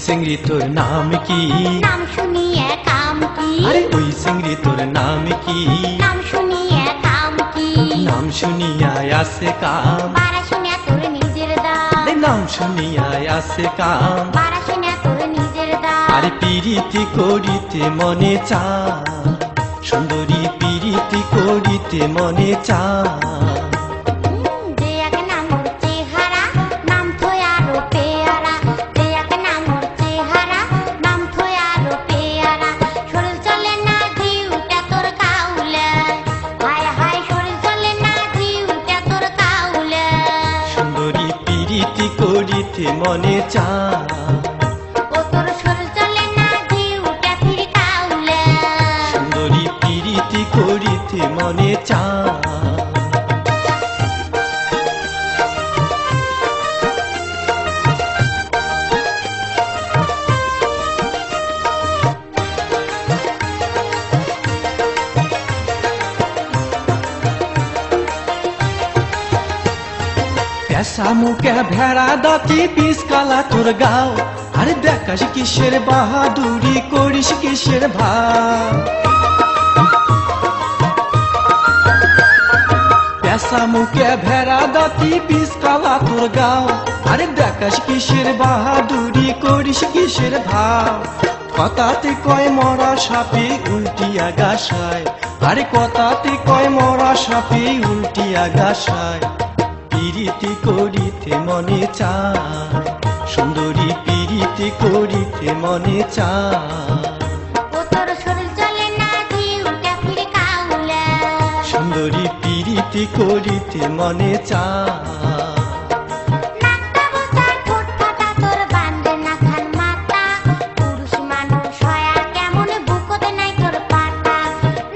চিংড়ি তোর নাম কি? নাম শুনিয়ে কাম কি? আরে ওই চিংড়ি তোর নাম কি? নাম শুনিয়ে কাম কি? নাম শুনিয়া আসে কাম, বারা শুনিয়া তোর নিজের দাম। আরে নাম শুনিয়া আসে কাম। বারা শুনিয়া তোর নিজের দাম। আরে পিরিতি করিতে মনে চায়, সুন্দরী পিরিতি করিতে মনে চায়। যে এক নামর চেহারা, নাম থই আরো পেয়ারা। যে এক নামর চেহারা, নাম থই আরো পেয়ারা। শরীর চলে না জিউটা তোর কাউলে, হায় হায় শরীর চলে না জিউটা তোর কাউলে। সুন্দরী পিরিতি করিতে মনে চায়, ও তোর শরীর চলে না জিউটা ফির কাউলে। সুন্দরী পিরিতি করিতে মনে চায়। পেশা মুখে ভেড়া দাঁতি পিস কালা তোর গাও, আরে দেখাস কিসের বাহাদুরি করিস কিসের ভাব। পেশা মুখে ভেড়া দাঁতি পিস কালা তোর গাও, আরে দেখাস কিসের বাহাদুরি করিস কিসের ভাব। কথাতে কয় মরা সাপে উল্টিয়া গাছায়, আরে কথাতে কয় মরা সাপে উল্টিয়া গাছায়। পিরিতি করিতে মনে চায়, সুন্দরী পিরিতি করিতে মনে চায়। ও তোর শরীর চলে না জিউটা ফির কাউলে। সুন্দরী পিরিতি করিতে মনে চায়। নাকটা বোচা ঠোঁট ফাটা তোর বান্ধে না খান মাথা। পুরুষ মানুষ হয়া কেমন বুকতে নাই তোর পাতা।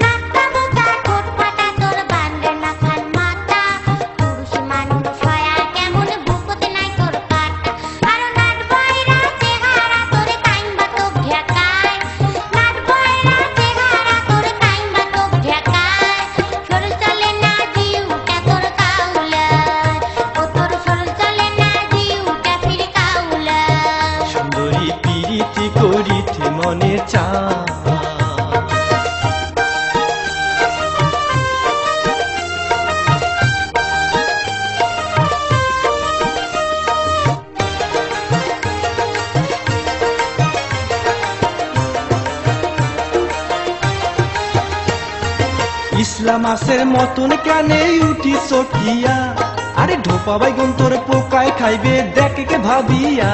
নাকটা বোচা ঠোঁট ফাটা তোর বান্ধে না খান মাথা। পুরুষ মানুষ হয়া কেমন বুকতে নাই তোর পাতা। আর নাট বয়রা চেহারা তোর কাইম্বা তোক ঢেকায়। নাট বয়রা চেহারা তোর কাইম্বা তোক ঢেকায়। শরীর চলে না জিউটা তোর কাউলে। ও তোর শরীর চলে না জিউটা ফির কাউলে। সুন্দরী পিরিতি করিতে মনে চায়। ইসলাম আসের মতন কানে উঠি চটিয়া, আরে ঢোপা বাইগুন তোর পোকায় খাইবে দেখে কে ভাবিয়া।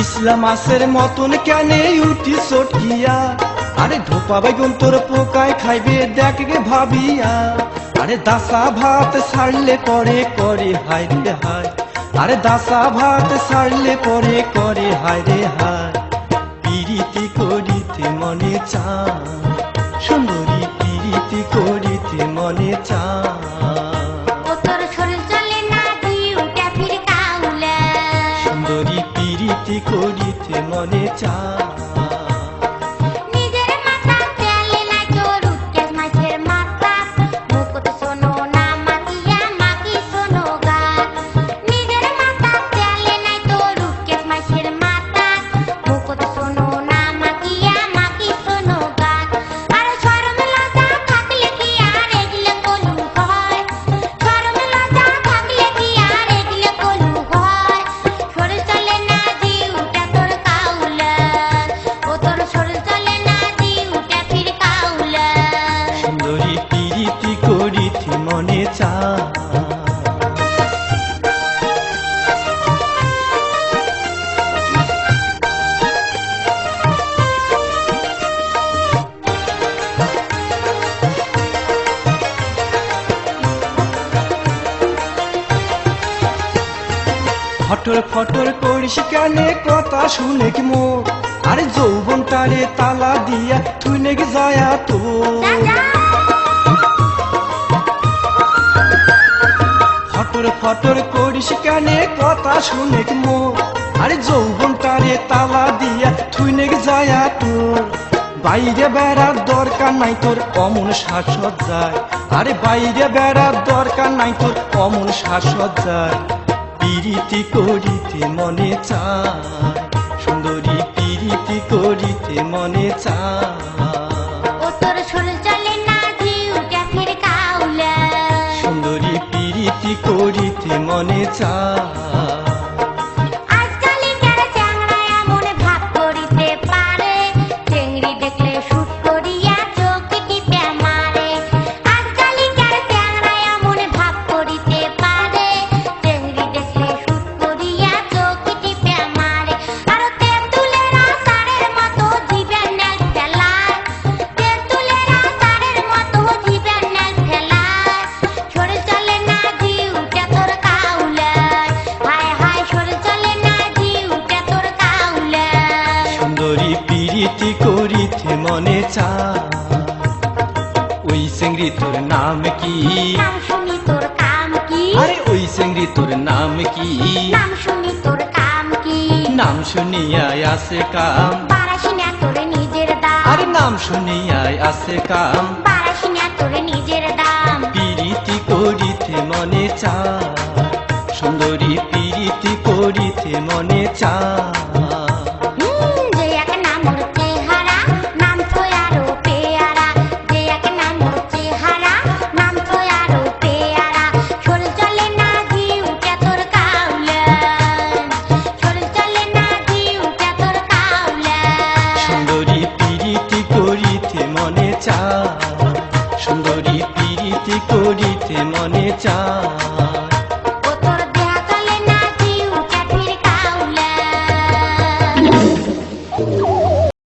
ইসলাম আসের মতন কানে উঠি চটিয়া, আরে ঢোপা বাইগুন তোর পোকায় খাইবে দেখে কে ভাবিয়া। আরে দাসা ভাত ছাড়লে পরে করে হায় রে হায়, আরে দাসা ভাত ছাড়লে পরে করে হায় রে হায়। পিরিতি করিতে মনে চায়, সুন্দরী পিরিতি করিতে মনে চায়। ও তোর শরীর চলে না জিউটা ফির কাউলে। সুন্দরী পিরিতি করিতে মনে চায়। নিজের মাথা তেলে নাই তোর উৎকেশ মাছের মাথা। মুকুট শোনো না মাকিয়া মাকি শোনো গান। নিজের মাথা তেলে নাই তোর উৎকেশ মাছের মাথা। মুকুট শোনো না মাকিয়া মাকি শোনো গান। আর শরম লজ্জা থাকলে কি আর এগুলো কলু হয়? শরম লজ্জা থাকলে কি আর এগুলো কলু হয়? শরীর চলে না জিউটা তোর কাউলে। ও তোর শরীর চলে না জিউটা ফির কাউলে। সুন্দরী পিরিতি করিতে মনে চায়। ফটর ফটর করিস কানে কথা শুনে কি মোর, আরে যৌবনটারে তালা দিয়া তুই নাকি যায় তো। ফটর ফটর করিস কানে কথা শুনে কি মোর, আরে যৌবনটারে তালা দিয়া তুই নাকি যায় তোর। বাইরে বেড়ার দরকার নাই তোর অমন সাজসজ্জায়, আরে বাইরে বেড়ার দরকার নাই তোর অমন সাজসজ্জায়। পিরিতি করিতে মনে চায়, সুন্দরী পিরিতি করিতে মনে চায়। ও তোর শরীর চলে না জিউ জাফির কাউলা, সুন্দরী পিরিতি করিতে মনে চায়। আজকালিকার চ্যাংড়ায়া মনে ভাব করিতে পারে, চেংড়ি দেখলে শুট করিয়া চোখে টিপে মারে। আজকালিকার চ্যাংড়ায়া মনে ভাব করিতে পারে, চেংড়ি দেখলে শুট করিয়া চোখে টিপে মারে। আর তেঁতুলেরা তারের মতো জীবের নেল ফেলায়, তেঁতুলেরা তারের মতো জীবের নেল ফেলায়। শরীর চলে না জিউটা তোর কাউলায়, হায় হায় শরীর চলে না জিউটা তোর কাউলায়। সুন্দরী পিরিতি করিতে মনে চায়। ওই চেংড়ি তোর নাম কি? নাম শুনি তোর কাম কি? আরে ওই চেংড়ি তোর নাম কি? নাম শুনি তোর কাম কি? নাম শুনিয়ায় আছে কাম, বারাসি না তোর নিজের দাম, আরে নাম শুনিয়ায় আছে কাম। বারাসি না তোর নিজের দাম। পিরিতি করিতে মনে চায়, সুন্দরী পিরিতি করিতে মনে চায়।